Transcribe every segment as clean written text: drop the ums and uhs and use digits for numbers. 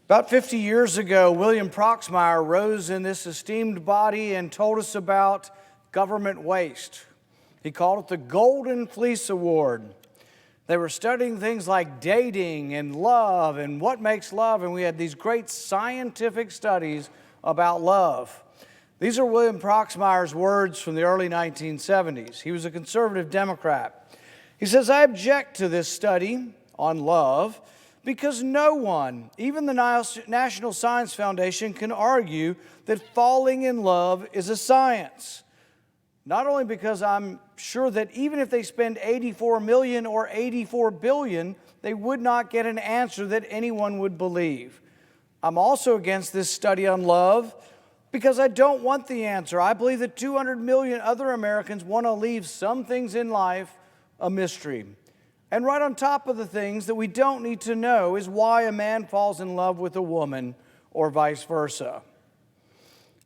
About 50 years ago, William Proxmire rose in this esteemed body and told us about government waste. He called it the Golden Fleece Award. They were studying things like dating and love and what makes love, and we had these great scientific studies about love. These are William Proxmire's words from the early 1970s. He was a conservative Democrat. He says, "I object to this study on love because no one, even the National Science Foundation, can argue that falling in love is a science. Not only because I'm sure that even if they spend 84 million or 84 billion, they would not get an answer that anyone would believe. I'm also against this study on love because I don't want the answer. I believe that 200 million other Americans want to leave some things in life a mystery. And right on top of the things that we don't need to know is why a man falls in love with a woman or vice versa."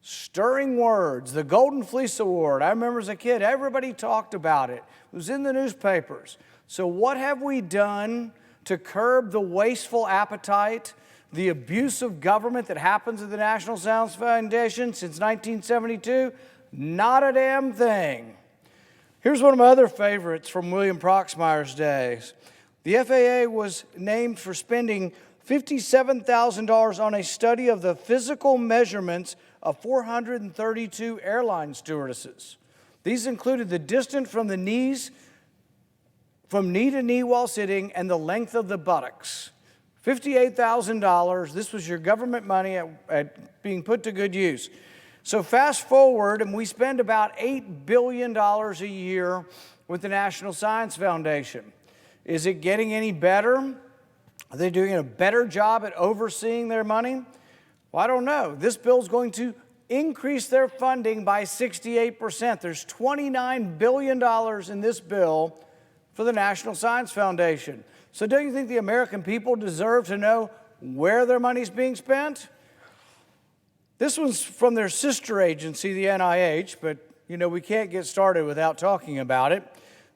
Stirring words, the Golden Fleece Award. I remember as a kid, everybody talked about it. It was in the newspapers. So what have we done to curb the wasteful appetite, the abuse of government that happens at the National Science Foundation since 1972? Not a damn thing. Here's one of my other favorites from William Proxmire's days. The FAA was named for spending $57,000 on a study of the physical measurements of 432 airline stewardesses. These included the distance from the knees, from knee to knee while sitting, and the length of the buttocks. $58,000. This was your government money at being put to good use. So fast forward, and we spend about $8 billion a year with the National Science Foundation. Is it getting any better? Are they doing a better job at overseeing their money? Well, I don't know. This bill's going to increase their funding by 68%. There's $29 billion in this bill for the National Science Foundation. So don't you think the American people deserve to know where their money's being spent? This one's from their sister agency, the NIH, but we can't get started without talking about it.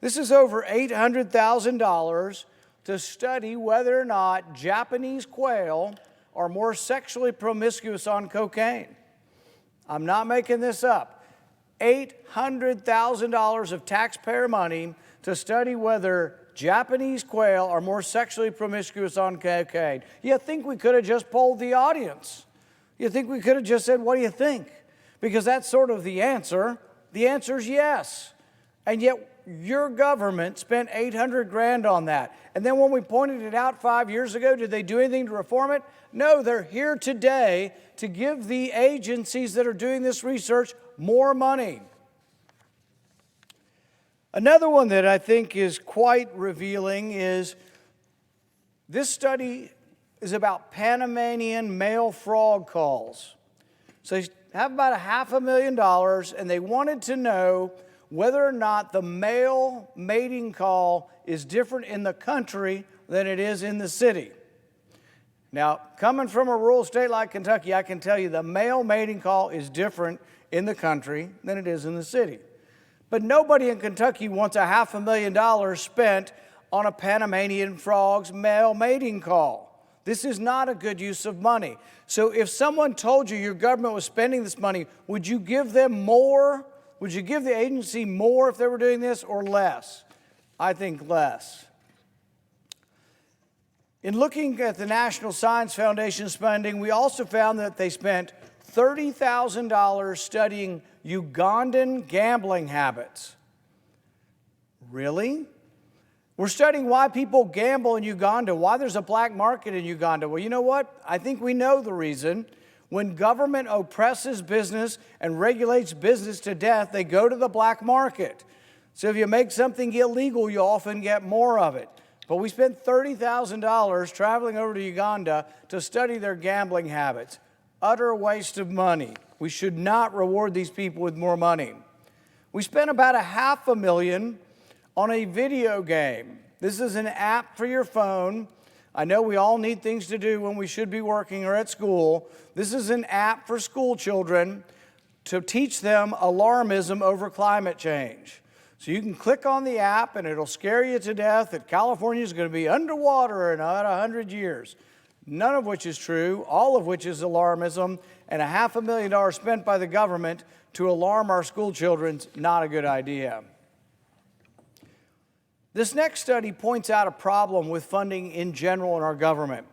This is over $800,000 to study whether or not Japanese quail are more sexually promiscuous on cocaine. I'm not making this up. $800,000 of taxpayer money to study whether Japanese quail are more sexually promiscuous on cocaine. You think we could have just polled the audience? You think we could have just said, "What do you think?" Because that's sort of the answer. The answer is yes. And yet your government spent $800,000 on that. And then when we pointed it out 5 years ago, did they do anything to reform it? No, they're here today to give the agencies that are doing this research more money. Another one that I think is quite revealing is this study is about Panamanian male frog calls. So they have about $500,000, and they wanted to know whether or not the male mating call is different in the country than it is in the city. Now, coming from a rural state like Kentucky, I can tell you the male mating call is different in the country than it is in the city. But nobody in Kentucky wants $500,000 spent on a Panamanian frog's male mating call. This is not a good use of money. So if someone told you your government was spending this money, would you give them more? Would you give the agency more if they were doing this or less? I think less. In looking at the National Science Foundation spending, we also found that they spent $30,000 studying Ugandan gambling habits. Really? We're studying why people gamble in Uganda, why there's a black market in Uganda. Well, you know what? I think we know the reason. When government oppresses business and regulates business to death, they go to the black market. So if you make something illegal, you often get more of it. But we spent $30,000 traveling over to Uganda to study their gambling habits. Utter waste of money. We should not reward these people with more money. We spent about $500,000 on a video game. This is an app for your phone. I know we all need things to do when we should be working or at school. This is an app for school children to teach them alarmism over climate change. So you can click on the app and it'll scare you to death that California is going to be underwater in about 100 years. none of which is true, all of which is alarmism, and $500,000 spent by the government to alarm our school children's not a good idea. This next study points out a problem with funding in general in our government.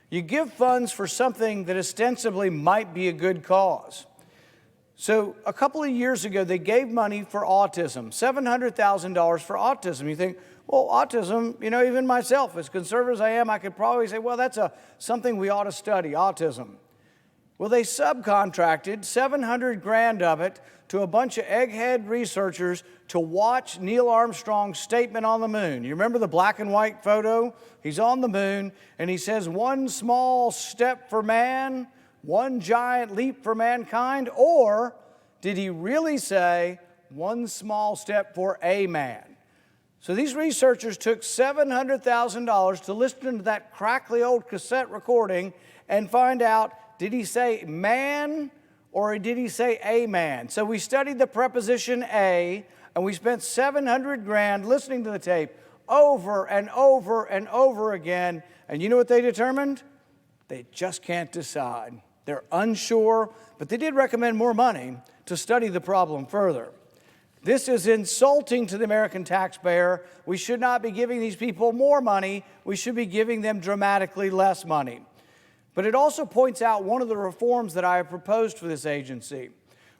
You give funds for something that ostensibly might be a good cause. So a couple of years ago, they gave money for autism, $700,000 for autism. You think, well, autism, even myself, as conservative as I am, I could probably say, well, that's something we ought to study, autism. Well, they subcontracted $700,000 of it to a bunch of egghead researchers to watch Neil Armstrong's statement on the moon. You remember the black and white photo? He's on the moon, and he says, one small step for man, one giant leap for mankind, or did he really say one small step for a man? So these researchers took $700,000 to listen to that crackly old cassette recording and find out, did he say man or did he say a man? So we studied the preposition a, and we spent $700,000 listening to the tape over and over and over again. And you know what they determined? They just can't decide. They're unsure, but they did recommend more money to study the problem further. This is insulting to the American taxpayer. We should not be giving these people more money. We should be giving them dramatically less money. But it also points out one of the reforms that I have proposed for this agency.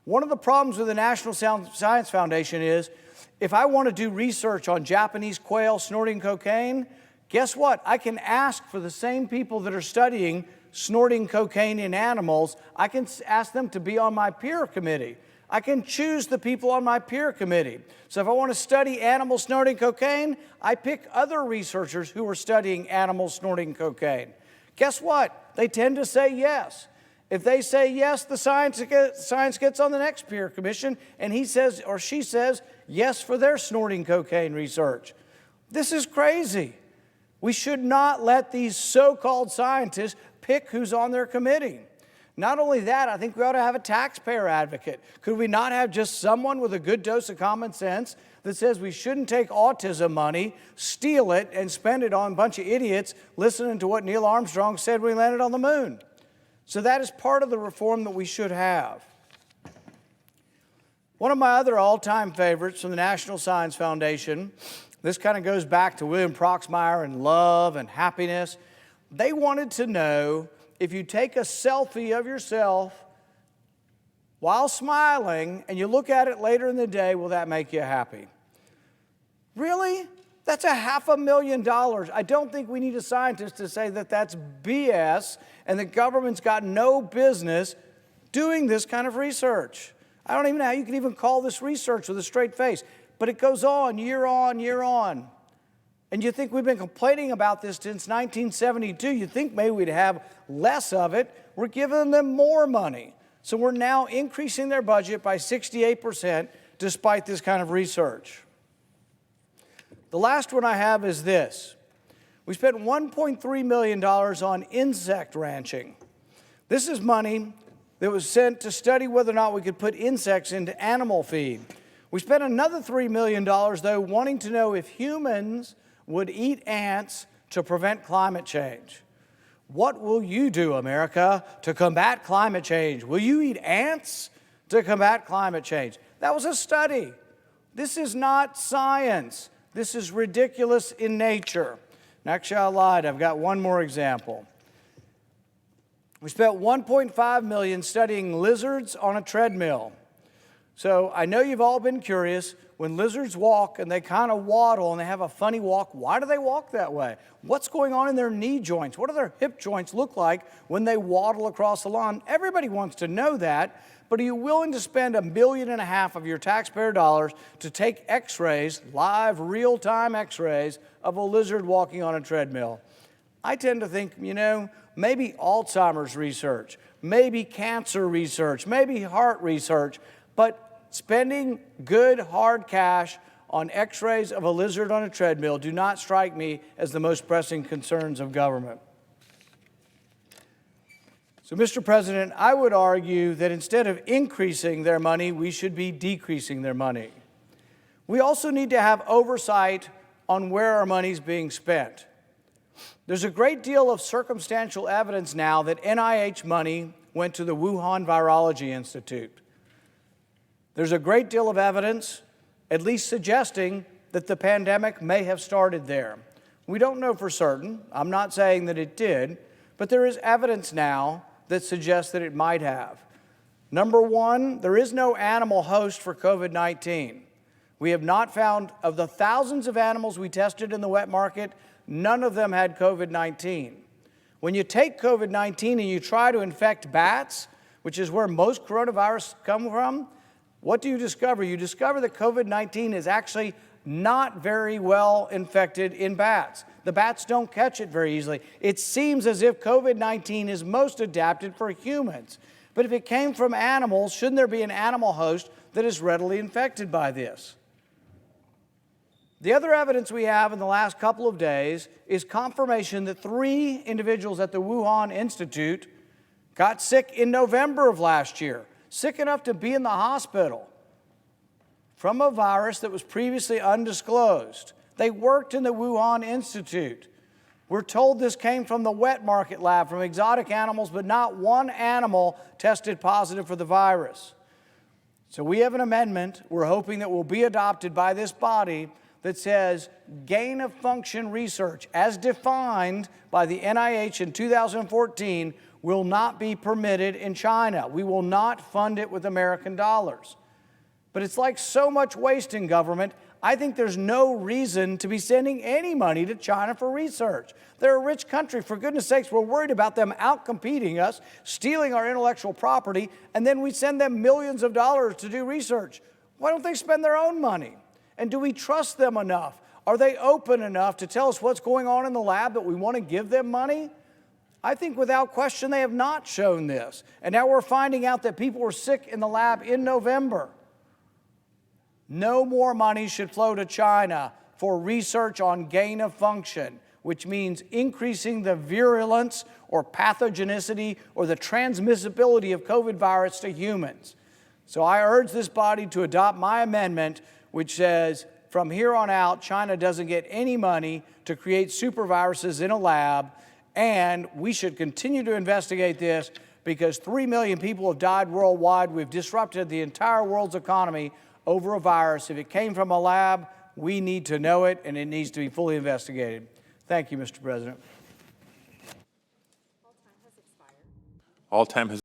One of the problems with the National Science Foundation is, if I want to do research on Japanese quail snorting cocaine, guess what? I can ask for the same people that are studying snorting cocaine in animals. I can ask them to be on my peer committee. I can choose the people on my peer committee. So if I want to study animals snorting cocaine, I pick other researchers who are studying animals snorting cocaine. Guess what? They tend to say yes. If they say yes, the science gets on the next peer commission, and he says or she says yes for their snorting cocaine research. This is crazy. We should not let these so-called scientists pick who's on their committee. Not only that, I think we ought to have a taxpayer advocate. Could we not have just someone with a good dose of common sense that says we shouldn't take autism money, steal it, and spend it on a bunch of idiots listening to what Neil Armstrong said when he landed on the moon? So that is part of the reform that we should have. One of my other all-time favorites from the National Science Foundation, this kind of goes back to William Proxmire and love and happiness. They wanted to know, if you take a selfie of yourself while smiling and you look at it later in the day, will that make you happy? Really? That's $500,000. I don't think we need a scientist to say that that's BS and the government's got no business doing this kind of research. I don't even know how you can even call this research with a straight face, but it goes on, year on, year on. And you think we've been complaining about this since 1972. You think maybe we'd have less of it. We're giving them more money. So we're now increasing their budget by 68% despite this kind of research. The last one I have is this. We spent $1.3 million on insect ranching. This is money that was sent to study whether or not we could put insects into animal feed. We spent another $3 million, though, wanting to know if humans would eat ants to prevent climate change. What will you do, America, to combat climate change? Will you eat ants to combat climate change? That was a study. This is not science. This is ridiculous in nature. And actually, I lied. I've got one more example. We spent $1.5 million studying lizards on a treadmill. So I know you've all been curious. When lizards walk and they kind of waddle and they have a funny walk, why do they walk that way? What's going on in their knee joints? What do their hip joints look like when they waddle across the lawn? Everybody wants to know that, but are you willing to spend $1.5 million of your taxpayer dollars to take x-rays, live, real-time x-rays of a lizard walking on a treadmill? I tend to think, maybe Alzheimer's research, maybe cancer research, maybe heart research, but spending good, hard cash on x-rays of a lizard on a treadmill do not strike me as the most pressing concerns of government. So, Mr. President, I would argue that instead of increasing their money, we should be decreasing their money. We also need to have oversight on where our money is being spent. There's a great deal of circumstantial evidence now that NIH money went to the Wuhan Virology Institute. There's a great deal of evidence, at least suggesting that the pandemic may have started there. We don't know for certain. I'm not saying that it did, but there is evidence now that suggests that it might have. Number one, there is no animal host for COVID-19. We have not found, of the thousands of animals we tested in the wet market, none of them had COVID-19. When you take COVID-19 and you try to infect bats, which is where most coronavirus come from, what do you discover? You discover that COVID-19 is actually not very well infected in bats. The bats don't catch it very easily. It seems as if COVID-19 is most adapted for humans. But if it came from animals, shouldn't there be an animal host that is readily infected by this? The other evidence we have in the last couple of days is confirmation that 3 individuals at the Wuhan Institute got sick in November of last year, sick enough to be in the hospital from a virus that was previously undisclosed. They worked in the Wuhan Institute. We're told this came from the wet market lab, from exotic animals, but not one animal tested positive for the virus. So we have an amendment we're hoping that will be adopted by this body that says gain-of-function research, as defined by the NIH in 2014, will not be permitted in China. We will not fund it with American dollars. But it's like so much waste in government, I think there's no reason to be sending any money to China for research. They're a rich country. For goodness sakes, we're worried about them outcompeting us, stealing our intellectual property, and then we send them millions of dollars to do research. Why don't they spend their own money? And do we trust them enough? Are they open enough to tell us what's going on in the lab that we want to give them money? I think without question they have not shown this. And now we're finding out that people were sick in the lab in November. No more money should flow to China for research on gain of function, which means increasing the virulence or pathogenicity or the transmissibility of COVID virus to humans. So I urge this body to adopt my amendment, which says from here on out, China doesn't get any money to create superviruses in a lab, and we should continue to investigate this because 3 million people have died worldwide. We've disrupted the entire world's economy over a virus. If it came from a lab, we need to know it, and it needs to be fully investigated. Thank you, Mr. President. All time has